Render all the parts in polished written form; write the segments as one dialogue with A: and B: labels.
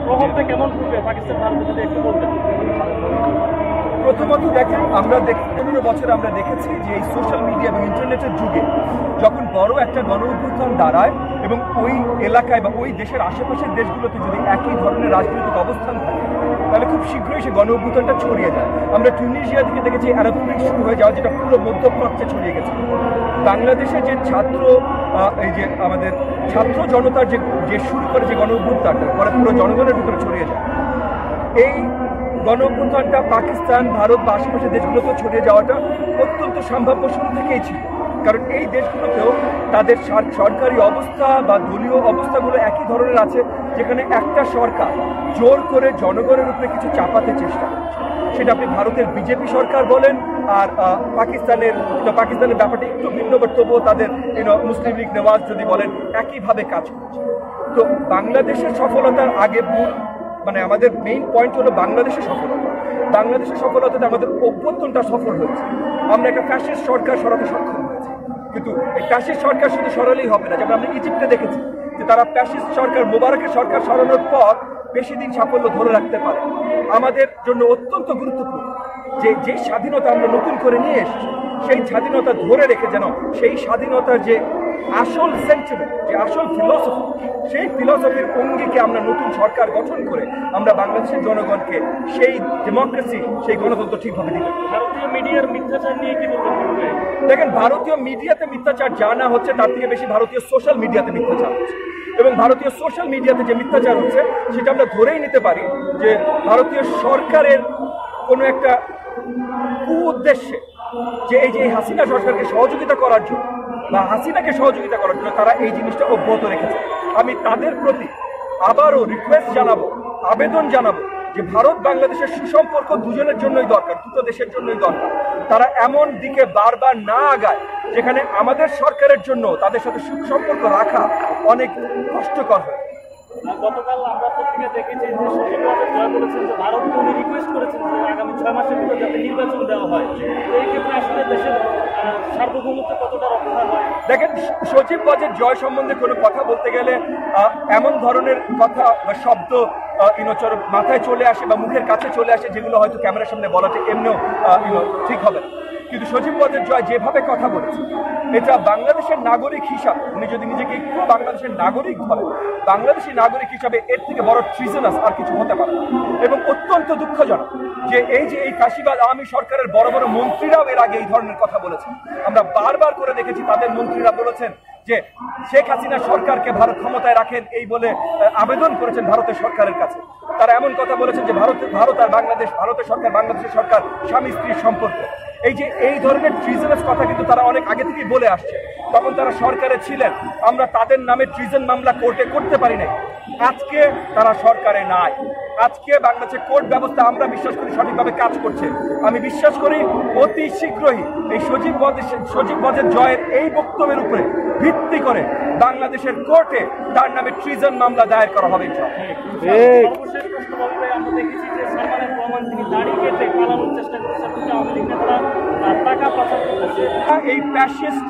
A: প্রভাবটা কেমন পড়বে পাকিস্তান ভারতের যদি একটু বলতেন।
B: প্রথমত দেখেন, আমরা 15 বছর আমরা দেখেছি যে এই সোশ্যাল মিডিয়া এবং ইন্টারনেটের যুগে যখন বড় একটা গণ অভ্যুত্থান দাঁড়ায় এবং ওই এলাকায় বা ওই দেশের আশেপাশের দেশগুলোতে যদি একই ধরনের রাজনৈতিক অবস্থান থাকে তাহলে খুব শীঘ্রই সে গণ অভ্যুত্থানটা ছড়িয়ে যায়। আমরা টিউনিশিয়া থেকে দেখেছি আরব স্প্রিং শুরু হয়ে যাওয়া, যেটা পুরো মধ্যপ্রাচ্যে ছড়িয়ে গেছে। বাংলাদেশে যে এই যে আমাদের ছাত্র জনতার যে শুরু করে যে গণ অভ্যুত্থানটা পরে পুরো জনগণের ভিতরে ছড়িয়ে যায়, এই গণ অভ্যুত্থানটা পাকিস্তান, ভারত বা আশেপাশের দেশগুলোতেও ছড়িয়ে যাওয়াটা অত্যন্ত সম্ভাব্য শুরু থেকেই ছিল। কারণ এই দেশগুলোতেও তাদের সরকারি অবস্থা বা দলীয় অবস্থাগুলো একই ধরনের আছে, যেখানে একটা সরকার জোর করে জনগণের উপরে কিছু চাপাতে চেষ্টা করছে। সেটা আপনি ভারতের বিজেপি সরকার বলেন, আর পাকিস্তানের ব্যাপারটা একটু ভিন্ন, বাট তবুও তাদের মুসলিম লীগ নেওয়াজ যদি বলেন, একইভাবে কাজ করছে। তো বাংলাদেশের সফলতার আগে মানে আমাদের মেইন পয়েন্ট হলো বাংলাদেশের সফলতা। বাংলাদেশের সফলতাতে আমাদের অভ্যুত্থানটা সফল হয়েছে। আমরা একটা ফ্যাসিস্ট সরকার সরাতে সক্ষম হয়েছি। কিন্তু এই ফ্যাসিস্ট সরকার শুধু সরালেই হবে না, যেমন আমরা ইজিপ্টে দেখেছি যে তারা ফ্যাসিস্ট সরকার, মোবারকের সরকার সরানোর পর বেশি দিন সাফল্য ধরে রাখতে পারে। আমাদের জন্য অত্যন্ত গুরুত্বপূর্ণ যে স্বাধীনতা আমরা নতুন করে নিয়ে এসেছি, সেই স্বাধীনতা ধরে রেখে যেন সেই স্বাধীনতার যে আসল সেন্টিমেন্ট, যে আসল ফিলসফি, সেই ফিলসফির অঙ্গীকে আমরা নতুন সরকার গঠন করে আমরা বাংলাদেশের জনগণকে সেই ডেমোক্রেসি, সেই গণতন্ত্র ঠিকভাবে দিতে।
A: ভারতীয় মিডিয়ার মিথ্যাচার নিয়ে কি বলবেন?
B: দেখেন, ভারতীয় মিডিয়াতে মিথ্যাচার যা না হচ্ছে তার থেকে বেশি ভারতীয় সোশ্যাল মিডিয়াতে মিথ্যাচার হচ্ছে। এবং ভারতীয় সোশ্যাল মিডিয়াতে যে মিথ্যাচার হচ্ছে সেটা আমরা ধরেই নিতে পারি যে ভারতীয় সরকারের কোনো একটা উদ্দেশ্যে, যে এই হাসিনা সরকারকে সহযোগিতা করার জন্য বা হাসিনাকে সহযোগিতা করার জন্য তারা এই জিনিসটা অব্যাহত রেখেছে। আমি তাদের প্রতি আবারও রিকোয়েস্ট জানাবো, আবেদন জানাবো যে ভারত বাংলাদেশের সুসম্পর্ক দুজনের জন্যই দরকার, দুটো দেশের জন্যই দরকার। তারা এমন দিকে বারবার না আগায় যেখানে আমাদের সরকারের জন্য তাদের সাথে সুসম্পর্ক রাখা অনেক কষ্টকর হয়।
A: গতকাল আমরা পত্রিকা দেখেছি যে শশী জয় বলেছেন যে ভারতকে উনি রিকোয়েস্ট করেছেন যে আগামী 6 মাসের ভিতরে যাতে নির্বাচন দেওয়া হয়। তো এই ক্ষেত্রে আসলে দেশের সার্বভৌমত্ব কতটা রক্ষা হয়?
B: দেখেন, সজীব ওয়াজেদ জয় সম্বন্ধে কোনো কথা বলতে গেলে এমন ধরনের কথা বা শব্দ মাথায় চলে আসে বা মুখের কাছে চলে আসে যেগুলো হয়তো ক্যামেরার সামনে বলাটা এমনিও ঠিক হবে না। কিন্তু সজীব ওয়াজেদ জয় যেভাবে কথা বলেছে, এটা বাংলাদেশের নাগরিক হিসাবে, উনি যদি নিজেকে একটু বাংলাদেশের নাগরিক ধরেন, বাংলাদেশি নাগরিক হিসাবে এর থেকে বড় ট্রিজনাস আর কিছু হতে পারে না। এবং অত্যন্ত দুঃখজনক যে এই ফাঁসিবাদ আওয়ামী সরকারের বড় বড় মন্ত্রীরাও এর আগে এই ধরনের কথা বলেছেন। আমরা বারবার করে দেখেছি তাদের মন্ত্রীরা বলেছেন যে শেখ হাসিনা সরকারকে ভারত ক্ষমতায় রাখেন এই বলে আবেদন করেছেন ভারতের সরকারের কাছে। তারা এমন কথা বলেছেন যে ভারত আর বাংলাদেশ, ভারতের সরকার বাংলাদেশের সরকার স্বামী স্ত্রীর সম্পর্ক। এই ধরনের ট্রিজনাস কথা কিন্তু তারা অনেক আগে থেকেই বলে আসছে। তখন তারা সরকারে ছিলেন, আমরা তাদের নামে ট্রিজন মামলা কোর্টে করতে পারি নাই। আজকে তারা সরকারে নাই, আজকে বাংলাদেশের কোর্ট ব্যবস্থা আমরা বিশ্বাস করি সঠিকভাবে কাজ করছে। আমি বিশ্বাস করি অতি শীঘ্রই এই সজীব ওয়াজেদ জয়ের এই বক্তব্যের উপরে ভিত্তি করে বাংলাদেশের কোর্টে তার নামে ট্রিজন মামলা দায়ের করা হবে।
A: সর্বশেষ প্রশ্ন বলতে, আমরা দেখেছি যে সালমান রহমান তিনি দাড়ি কেটে পালানোর চেষ্টা করেছেন, কিন্তু আওয়ামী লীগ নেতারা টাকা পাচার করতেছে।
B: এই ফ্যাসিস্ট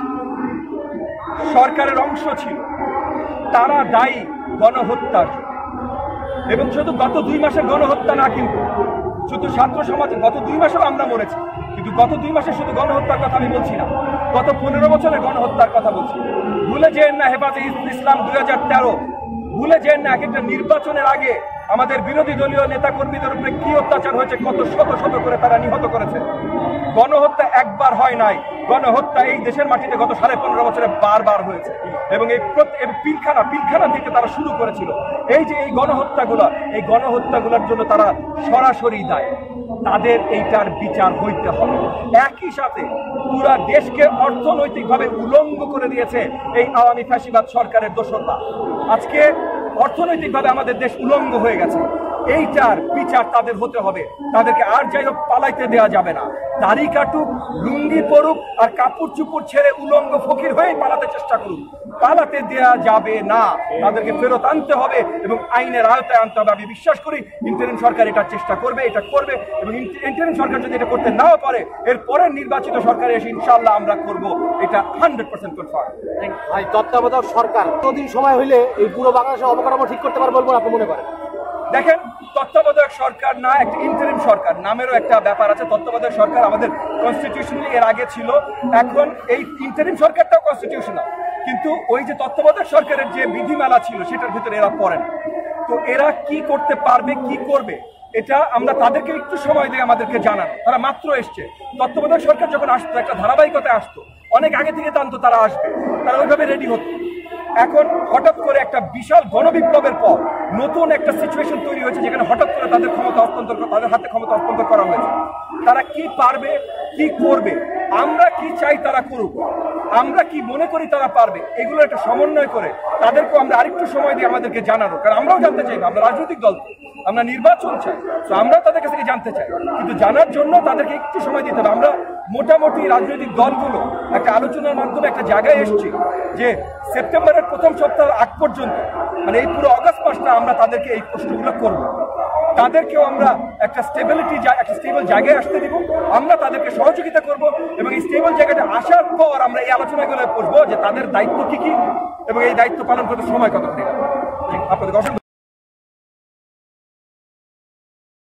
B: সরকারের অংশ ছিল, তারা দায়ী গণহত্যার। এবং শুধু গত 2 মাসের গণহত্যা না, কিন্তু শুধু ছাত্র সমাজে গত 2 মাসেও আমরা মরেছি, কিন্তু গত 2 মাসে শুধু গণহত্যার কথা আমি বলছি না, গত 15 বছরের গণহত্যার কথা বলছি। ভুলে যেন না হেফাজতে ইসলাম 2013, ভুলে যেন না এক একটা নির্বাচনের আগে আমাদের বিরোধী দলীয় নেতা কর্মীদের উপরে কি অত্যাচার হয়েছে, কত শত শত করে তারা নিহত করেছে। গণহত্যা একবার হয় নাই, গণহত্যা এই দেশের মাটিতে গত 15.5 বছরে বারবার হয়েছে। এবং এই পিলখানা থেকে তারা শুরু করেছিল। এই গণহত্যাগুলোর জন্য তারা সরাসরি দায়ী, তাদের এইটার বিচার হইতে হবে। একই সাথে পুরা দেশকে অর্থনৈতিকভাবে উলঙ্গ করে দিয়েছে এই আওয়ামী ফ্যাসিবাদ সরকারের দোসররা। আজকে অর্থনৈতিকভাবে আমাদের দেশ উলঙ্গ হয়ে গেছে, এইটার বিচার তাদের হতে হবে। তাদেরকে আর যাই হোক পালাইতে দেওয়া যাবে না। দাড়ি কাটুক, লুঙ্গি পরুক আর কাপড় চুপড় ছেড়ে উলঙ্গ ফকির হয়েই পালাতে চেষ্টা করুক, পালাতে দেওয়া যাবে না। তাদেরকে ফেরত আনতে হবে এবং আইনের আওতায় আনতে হবে। আমি বিশ্বাস করি ইন্টারিম সরকার এটার চেষ্টা করবে, এটা করবে। এবং ইন্টারিম সরকার যদি এটা করতে নাও পারে, এর পরের নির্বাচিত সরকারে এসে ইনশাআল্লাহ আমরা করব, এটা 100% কনফার্ম।
C: তত্ত্বাবধায়ক সরকার কতদিন সময় হইলে এই পুরো বাংলাদেশের অবকাঠামো ঠিক করতে পারবে বলে আপনি মনে করেন?
B: দেখেন, তত্ত্বাবধায়ক সরকার না, একটা ইন্টারিম সরকার নামেরও একটা ব্যাপার আছে। তত্ত্বাবধায়ক সরকার আমাদের কনস্টিটিউশনালি এর আগে ছিল, এখন এই ইন্টারিম সরকারটাও কনস্টিটিউশনাল, কিন্তু ওই যে তত্ত্বাবধায়ক সরকারের যে বিধিমালা ছিল সেটার ভিতরে এরা পড়ে না। তো এরা কি করতে পারবে, কি করবে, এটা আমরা তাদেরকে একটু সময় দিয়ে আমাদেরকে জানানো। তারা মাত্র এসছে, তত্ত্বাবধায়ক সরকার যখন আসতো একটা ধারাবাহিকতায় আসতো, অনেক আগে থেকে জানতো তারা আসবে, তারা ওইভাবে রেডি হতো। এখন হঠাৎ করে একটা বিশাল গণবিপ্লবের পর নতুন একটা সিচুয়েশন তৈরি হয়েছে, যেখানে হঠাৎ করে তাদের ক্ষমতা হস্তান্তর, তাদের হাতে ক্ষমতা হস্তান্তর করা হয়েছে। তারা কি পারবে, কি করবে, আমরা কি চাই তারা করুক, আমরা কি মনে করি তারা পারবে, এগুলো একটা সমন্বয় করে তাদেরকেও আমরা আরেকটু সময় দিয়ে আমাদেরকে জানানো। কারণ আমরাও জানতে চাই, আমরা রাজনৈতিক দল, আমরা নির্বাচন চাই, তো আমরাও তাদের কাছ থেকে জানতে চাই, কিন্তু জানার জন্য তাদেরকে একটু সময় দিতে হবে। আমরা মোটামুটি রাজনৈতিক দলগুলো একটা আলোচনার মাধ্যমে একটা জায়গায় এসেছি যে সেপ্টেম্বরের প্রথম সপ্তাহ আগ পর্যন্ত, মানে এই পুরো অগাস্ট মাসটা আমরা তাদেরকে এই প্রশ্নগুলো করব, তাদেরকেও আমরা একটা স্টেবল জায়গায় আসতে দিব, আমরা তাদেরকে সহযোগিতা করব, এবং এই স্টেবল জায়গাটা আসার পর আমরা এই আলোচনাগুলো করবো যে তাদের দায়িত্ব কি কি এবং এই দায়িত্ব পালন করতে সময় কত। আপনাদের